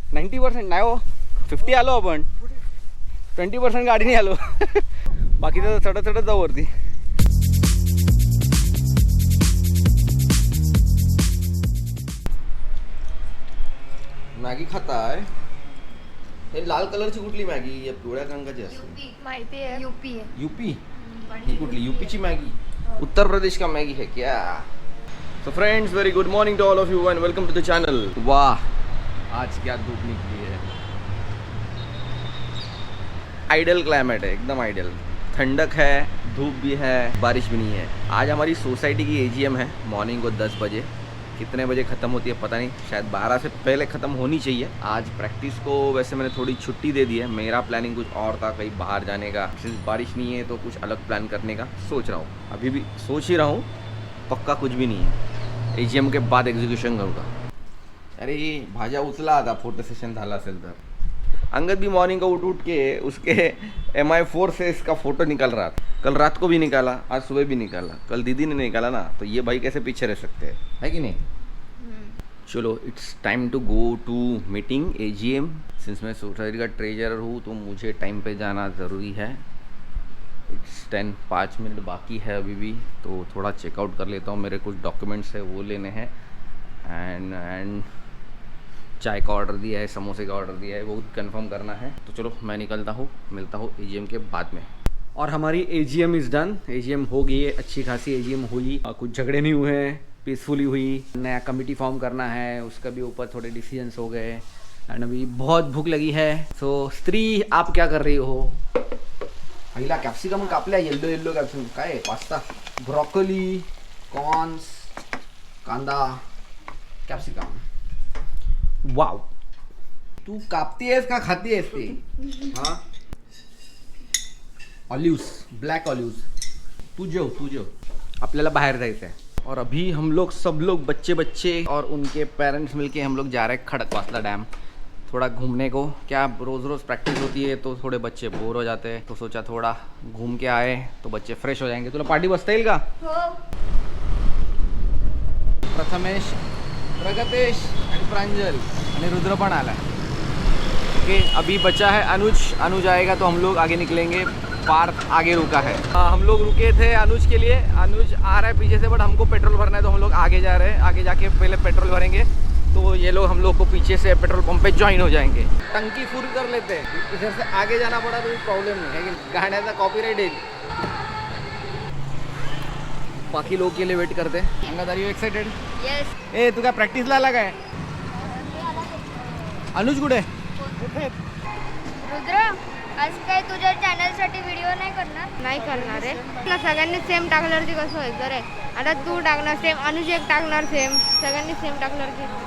90% नाही हो, 50 आलो आपण, 20% गाडी नाही आलो. बाकी तर चढत चढत जाऊ वरती. मॅगी खाताय. हे लाल कलरची कुठली मॅगी? या पिवळ्या रंगाची असते माहिती आहे. यूपी आहे. यूपी. ही कुठली? यूपीची मॅगी. उत्तर प्रदेश का मैगी है क्या? So friends, very good morning to all of you and welcome to the channel. वाह, आज क्या धूप निकली है. आइडियल क्लाइमेट है, एकदम आइडियल. ठंडक है, धूप भी है, बारिश भी नहीं है. आज हमारी सोसाइटी की एजीएम है मॉर्निंग को 10 बजे. कितने बजे ख़त्म होती है पता नहीं, शायद 12 से पहले ख़त्म होनी चाहिए. आज प्रैक्टिस को वैसे मैंने थोड़ी छुट्टी दे दी है. मेरा प्लानिंग कुछ और था, कहीं बाहर जाने का. सिर्फ बारिश नहीं है तो कुछ अलग प्लान करने का सोच रहा हूँ. अभी भी सोच ही रहा हूँ, पक्का कुछ भी नहीं है. एजीएम के बाद एग्जीक्यूशन करूँगा. अरे भाज्या उचला आता फोटो सेशन झाला असेल तर. अंगद भी मॉर्निंग को उठ के उसके MI4 से इसका फ़ोटो निकल रहा था. कल रात को भी निकाला, आज सुबह भी निकाला, कल दीदी ने निकाला ना, तो ये भाई कैसे पीछे रह सकते हैं, है कि नहीं. चलो it's time to go to meeting AGM. Since मैं सोसाइटी का ट्रेजरर हूँ तो मुझे टाइम पे जाना ज़रूरी है. इट्स 5 मिनट बाकी है अभी भी, तो थोड़ा चेकआउट कर लेता हूँ. मेरे कुछ डॉक्यूमेंट्स है वो लेने हैं. एंड चाय का ऑर्डर दिया है, समोसे का ऑर्डर दिया है, वो कंफर्म करना है. तो चलो मैं निकलता हूँ, मिलता हूँ एजीएम के बाद में. और हमारी एजीएम इज़ डन. एजीएम हो गई है, अच्छी खासी एजीएम हुई. कुछ झगड़े नहीं हुए हैं, पीसफुली हुई. नया कमेटी फॉर्म करना है, उसका भी ऊपर थोड़े डिसीजंस हो गए. एंड अभी बहुत भूख लगी है. सो स्त्री आप क्या कर रही हो? पहिला कॅप्सिकम कापल्या, येल्लो येल्लो कॅप्सिकम. काय पास्ता, ब्रॉकोली, कॉर्न्स, कांदा, कॅप्सिकम. वाव, तू कापती आहेस का खाती आहेस ते? हां, ऑलिव्स, ब्लॅक ऑलिव्स. तू जेव. आपल्याला बाहेर जायचं आहे. और अभी हम लोग सब लोग बच्चे और उनके पेरेंट्स मिलके हम लोग जा रहे हैं खड़कवासला डैम थोड़ा घूमने को. क्या रोज़ रोज़ प्रैक्टिस होती है तो थोड़े बच्चे बोर हो जाते हैं, तो सोचा थोड़ा घूम के आए तो बच्चे फ्रेश हो जाएंगे. तुला पार्टी बसता येईल का? हो. प्रथमेश, प्रगतेश आणि प्रांजल आणि रुद्र पण आला है. ओके, अभी बचा है अनुज आएगा तो हम लोग आगे निकलेंगे. पार्क आगे रुका है. हम लोग रुके थे अनुज के लिए. अनुज आ रहा है पीछे से, बट हमको पेट्रोल भरना है तो हम लोग आगे जा रहे हैं. आगे जाके पहले पेट्रोल भरेंगे तो ये लोग हम लोग को पीछे से पेट्रोल पंप पे ज्वाइन हो जाएंगे. टंकी फुल कर लेते हैं. इधर से आगे जाना पड़ा तो प्रॉब्लम नहीं है कि गाण्याचा कॉपीराइट येईल. बाकी लोग के लिए वेट करते हैं. Angad, are you excited? Yes. ए तू काय प्रॅक्टिसला आला काय? अनुज कुठे? रुद्र, आज काय तुझ्या चॅनलसाठी व्हिडिओ नाही करणार? नाही करणार आहे ना. सगळ्यांनी सेम टाकल्यावरती कसं व्हायचं रे? आता तू टाकणार सेम, अनुज एक टाकणार सेम, सगळ्यांनी सेम टाकल्यावरती.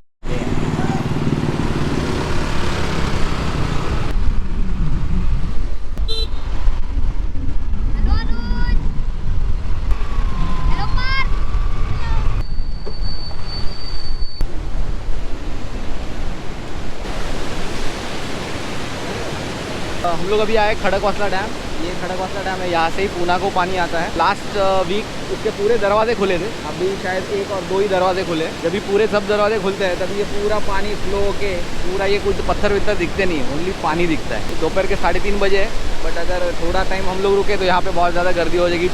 हम लोग अभी आए खड़कवासला डैम. ये खड़कवासला डैम है, यहाँ से ही पूना को पानी आता है. लास्ट वीक उसके पूरे दरवाजे खुले थे, अभी शायद 1 और 2 ही दरवाजे खुले. जब भी पूरे सब दरवाजे खुलते हैं तभी ये पूरा पानी फ्लो होके पूरा, ये कुछ पत्थर वित्थर दिखते नहीं, ओनली पानी दिखता है. दोपहर के 3:30 बजे है, बट अगर थोड़ा टाइम हम लोग रुके तो यहाँ पे बहुत ज़्यादा गर्दी हो जाएगी.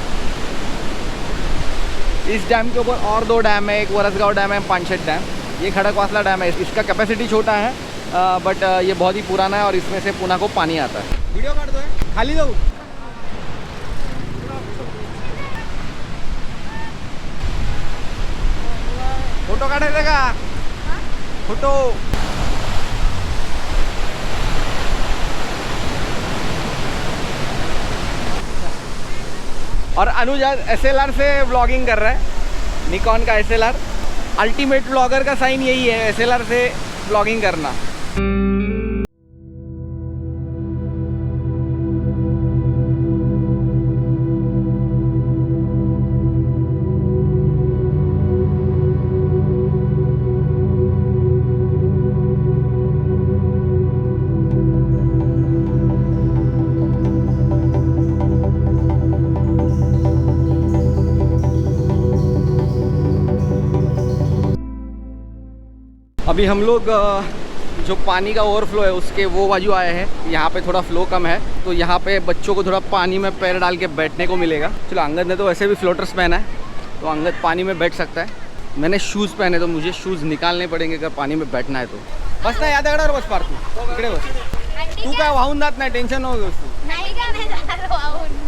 इस डैम के ऊपर और 2 डैम है, एक वरसगांव डैम है, पानशेत डैम. ये खड़कवासला डैम है. इसका कैपेसिटी छोटा है, बट ये बहुत ही पुराना है और इसमें से पूना को पानी आता है. वीडियो काढतोय, खाली जाऊ. फोटो काढायचा का? फोटो. और अनुज SLR से व्लॉगिंग कर रहा है. निकॉन का SLR. अल्टीमेट व्लॉगर का साइन यही है, SLR से व्लॉगिंग करना. अभी हम लोग जो पानी का ओवरफ्लो है उसके वो बाजू आए हैं। यहाँ पे थोड़ा फ्लो कम है तो यहाँ पे बच्चों को थोड़ा पानी में पैर डाल के बैठने को मिलेगा। चलो अंगद ने तो वैसे भी फ्लोटर्स पहना है तो अंगद पानी में बैठ सकता है। मैंने शूज़ पहने तो मुझे शूज़ निकालने पड़ेंगे अगर पानी में बैठना है तो। बस ना याद आगडावर बस पार तू इकडे बस, तू काय वाहून जात नाही, टेन्शन नको घेऊस तू। नाही का नाही जाणार वाहून.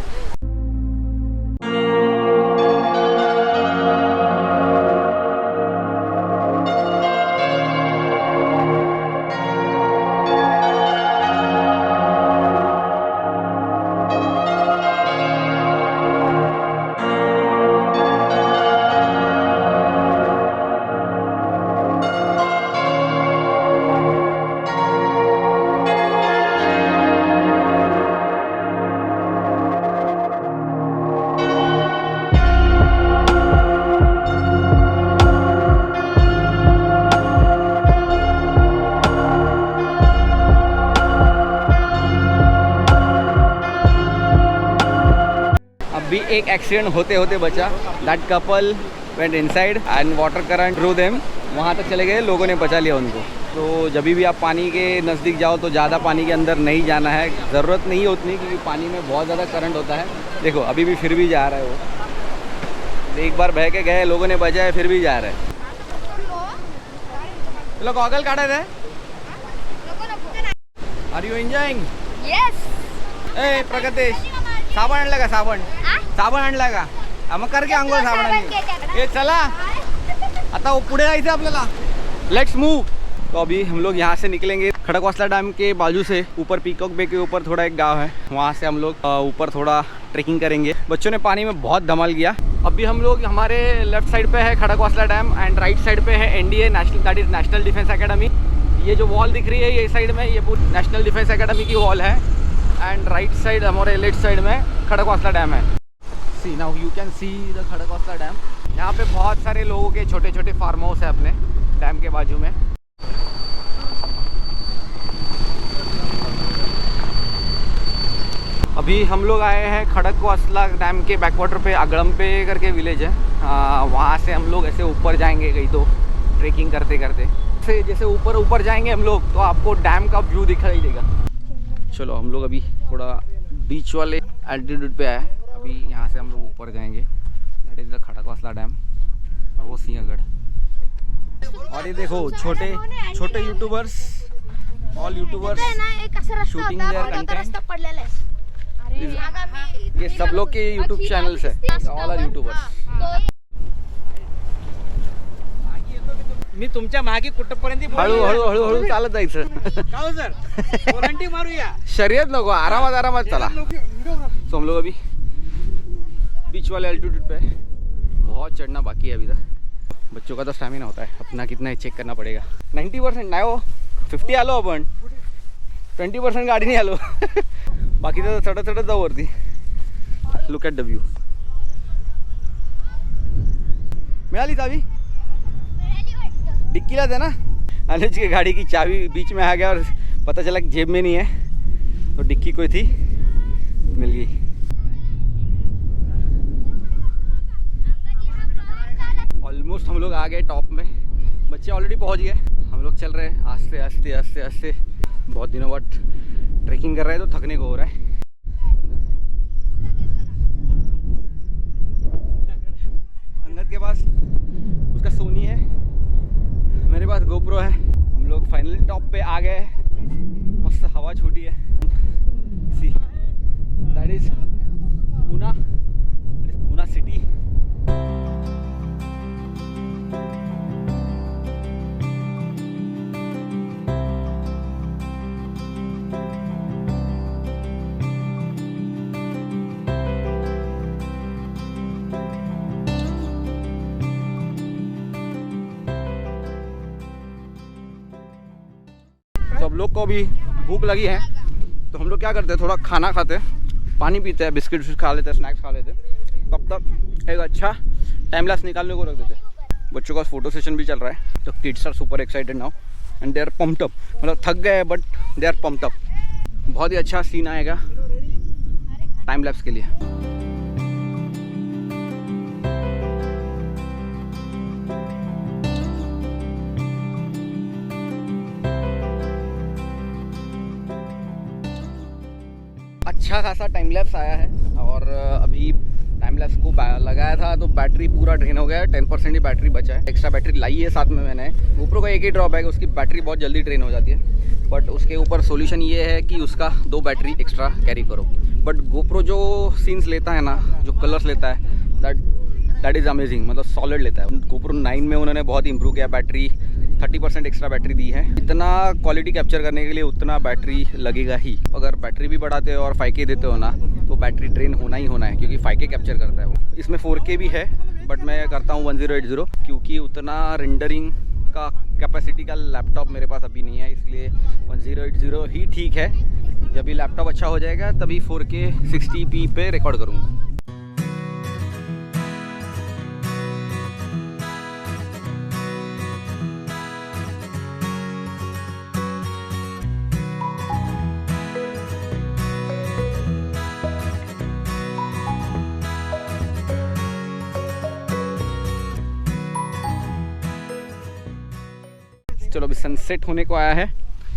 अभी एक एक्सीडेंट होते होते बचा। That couple went inside and water current through them, वहाँ तक चले गए, लोगों ने बचा लिया उनको। तो जब भी आप पानी के नज़दीक जाओ तो ज़्यादा पानी के अंदर नहीं जाना है, ज़रूरत नहीं है उतनी, क्योंकि पानी में बहुत ज़्यादा करंट होता है। देखो अभी भी फिर भी जा रहा है वो, एक बार बह के गए, लोगों ने बचाया, फिर भी जा रहे हैं। चलो गॉगल काढा रे, आर यू एंजॉयिंग? येस. ए प्रगतेश, साबण आणला का? साबण आणला का? मग कर की आंघोळ साबणाने। ए चला आता वो पुढे जायचं आपल्याला, लेट्स मूव। तो अभी हम लोग यहाँ से निकलेंगे खड़कवासला डैम के बाजू से। ऊपर पीकॉक बे के ऊपर थोड़ा एक गांव है, वहाँ से हम लोग ऊपर थोड़ा ट्रेकिंग करेंगे। बच्चों ने पानी में बहुत धमाल किया। अभी हम लोग हमारे लेफ्ट साइड पे है Khadakwasla dam and right side पे है NDA national, that is national defence academy. ये जो वॉल दिख रही है ये साइड में, ये पूरी नेशनल डिफेंस एकेडमी की वॉल है एंड राइट साइड हमारे लेफ्ट साइड में खड़कवासला डैम है। See now you can see the Khadakwasla dam. यहाँ पे बहुत सारे लोगों के छोटे छोटे फार्म हाउस है अपने डैम के बाजू में। अभी हम लोग आए हैं खड़कवासला डैम के बैकवाटर पे, अगड़म्पे करके विलेज है, वहाँ से हम लोग ऐसे ऊपर जाएंगे कहीं तो ट्रेकिंग करते करते। जैसे ऊपर ऊपर जाएंगे हम लोग तो आपको डैम का व्यू दिखाई देगा। चलो हम लोग अभी थोड़ा बीच वाले एल्टीट्यूड पे आए। अभी यहाँ से हम लोग ऊपर जाएंगे, that is the Khadakwasla dam और वो सिंहगढ़। और ये देखो छोटे छोटे YouTubers, all YouTubers shooting their content. ये सब लोग के यूट्यूब चैनल्स है, ऑल आर यूट्यूबर्स। मी तुमच्या मागे कुठपर्यंत हळू हळू हळू हळू चालत जायचं। का हो सर, वॉलंटी मारूया, शर्यत नको, आरामात आरामात चला। तो हम लोग अभी बीच वाले एल्टीट्यूड पे है, बहुत चढ़ना बाकी है अभी तक। बच्चों का तो स्टैमिना होता है, अपना कितना है चेक करना पड़ेगा। 90% नाही हो, 50 आलो आपण, 20% गाडी नाही आलो। बाकी तर चढत चढत जाऊ वरती। Look at the view. मिळाली चावी? डिक्कीला है ना। अनुज की गाड़ी की चाबी बीच में आ गया और पता चला कि जेब में नहीं है, तो डिक्की कोई थी, मिल गई। ऑलमोस्ट हम लोग आ गए टॉप में, बच्चे ऑलरेडी पहुंच गए। हम लोग चल रहे हैं आस्ते आस्ते आस्ते आस्ते। बहुत दिनों बाद ट्रैकिंग कर रहे हैं तो थकने को हो रहा है। अंगद के पास उसका सोनी है, मेरे पास गोप्रो है। हम लोग फाइनली टॉप पे आ गए, मस्त हवा छूटी है। See that is Poona, Poona city. सब लोग को भी भूख लगी है तो हम लोग क्या करते हैं, थोड़ा खाना खाते हैं, पानी पीते हैं, बिस्किट खा लेते हैं, स्नैक्स खा लेते हैं। तब तक एक अच्छा टाइम लैप्स निकालने को रख देते हैं। बच्चों का फोटो सेशन भी चल रहा है, तो kids are super excited now and they are pumped up. मतलब थक गए but they are pumped up. बहुत ही अच्छा सीन आएगा टाइम लैप्स के लिए। अच्छा खासा टाइम लैप्स आया है और अभी टाइम लैप्स को लगाया था तो बैटरी पूरा ड्रेन हो गया है। 10% ही बैटरी बचा है। एक्स्ट्रा बैटरी लाई है साथ में मैंने। GoPro का एक ही ड्रॉबैक है, उसकी बैटरी बहुत जल्दी ड्रेन हो जाती है, बट उसके ऊपर सोल्यूशन ये है कि उसका 2 बैटरी एक्स्ट्रा कैरी करो। बट GoPro जो सीन्स लेता है ना, जो कलर्स लेता है, दैट इज़ अमेजिंग, मतलब सॉलिड लेता है। GoPro 9 में उन्होंने बहुत इंप्रूव किया, बैटरी 30% एक्स्ट्रा बैटरी दी है। इतना क्वालिटी कैप्चर करने के लिए उतना बैटरी लगेगा ही। अगर बैटरी भी बढ़ाते हो और 5K देते हो ना तो बैटरी ड्रेन होना ही होना है, क्योंकि 5K कैप्चर करता है वो। इसमें 4K भी है, बट मैं करता हूँ 1080 क्योंकि उतना रेंडरिंग का कैपेसिटी का लैपटॉप मेरे पास अभी नहीं है, इसलिए 1080 ही ठीक है। जब भी लैपटॉप अच्छा हो जाएगा तभी 4K 60p पे रिकॉर्ड करूँगा। चलो अभी सनसेट होने को आया है,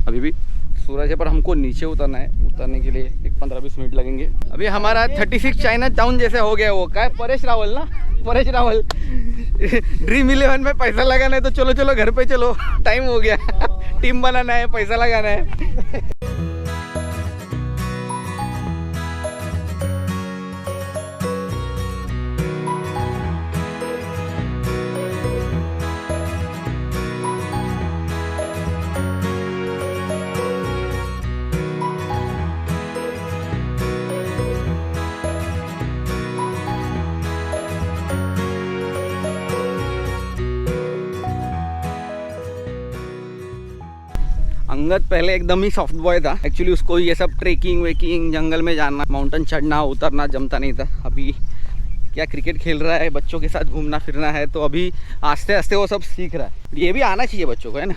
अभी भी सूरज है, पर हमको नीचे उतरना है। उतरने के लिए एक 15-20 मिनट लगेंगे। अभी हमारा 36 चाइना टाउन जैसे हो गया। वो क्या है, परेश रावल ना, परेश रावल ड्रीम 11 में पैसा लगाना है तो चलो चलो घर पे चलो, टाइम हो गया। टीम बनाना है, पैसा लगाना है। अंगद पहले एकदम ही सॉफ्ट बॉय था। एक्चुअली उसको ये सब ट्रेकिंग वेकिंग, जंगल में जाना, माउंटेन चढ़ना उतरना जमता नहीं था। अभी क्या क्रिकेट खेल रहा है, बच्चों के साथ घूमना फिरना है, तो अभी आस्ते आस्ते वो सब सीख रहा है। ये भी आना चाहिए बच्चों को, है ना।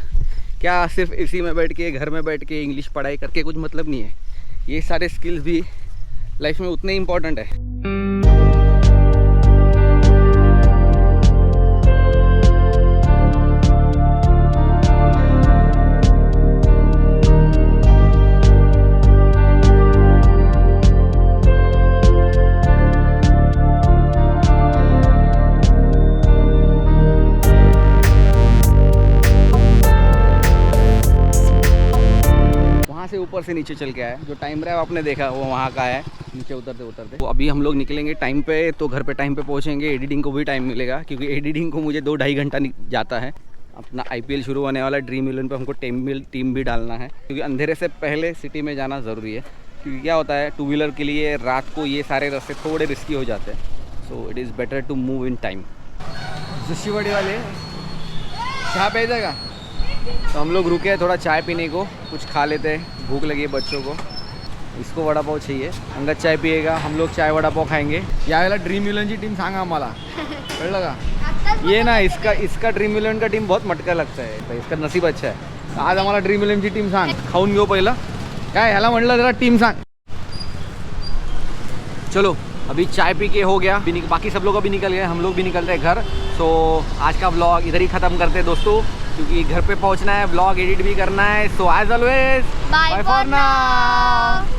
क्या सिर्फ एसी में बैठ के, घर में बैठ के इंग्लिश पढ़ाई करके कुछ मतलब नहीं है। ये सारे स्किल्स भी लाइफ में उतने इम्पोर्टेंट है। ऊपर से नीचे चल के आया, जो टाइम रहा आपने देखा वो वहाँ का है, नीचे उतरते उतरते। तो अभी हम लोग निकलेंगे टाइम पे, तो घर पे टाइम पे पहुँचेंगे। एडिटिंग को भी टाइम मिलेगा, क्योंकि एडिटिंग को मुझे 2-2.5 घंटा जाता है। अपना IPL शुरू होने वाला, ड्रीम 11 पे हमको टीम भी डालना है, क्योंकि अंधेरे से पहले सिटी में जाना ज़रूरी है। क्योंकि क्या होता है, 2 व्हीलर के लिए रात को ये सारे रास्ते थोड़े रिस्की हो जाते हैं। So it is better to move in time. Sewri वाले चाय पे जाएगा, तो हम लोग रुके हैं थोड़ा चाय पीने को, कुछ खा लेते हैं। भूख लगी है बच्चों को, इसको वड़ा पाव चाहिए। अंगद चाय पिएगा, हम लोग चाय वड़ा पाव खाएंगे। यावेळेला ड्रीम 11 ची टीम सांगा आम्हाला, कळलं का? ये ना इसका ड्रीम 11 का टीम बहुत मटका लगता है, तो इसका नसीब अच्छा है। आज आम्हाला ड्रीम 11 ची टीम सांग, खाऊन घेऊ पहिलं। काय ह्याला म्हणलं जरा टीम सांग। चलो अभी चाय पी के हो गया, बाकी सब लोग अभी निकल गए, हम लोग भी निकलते हैं घर। सो आज का व्लॉग इधर ही ख़त्म करते हैं दोस्तों, क्योंकि घर पे पहुंचना है, व्लॉग एडिट भी करना है। So as always bye for now.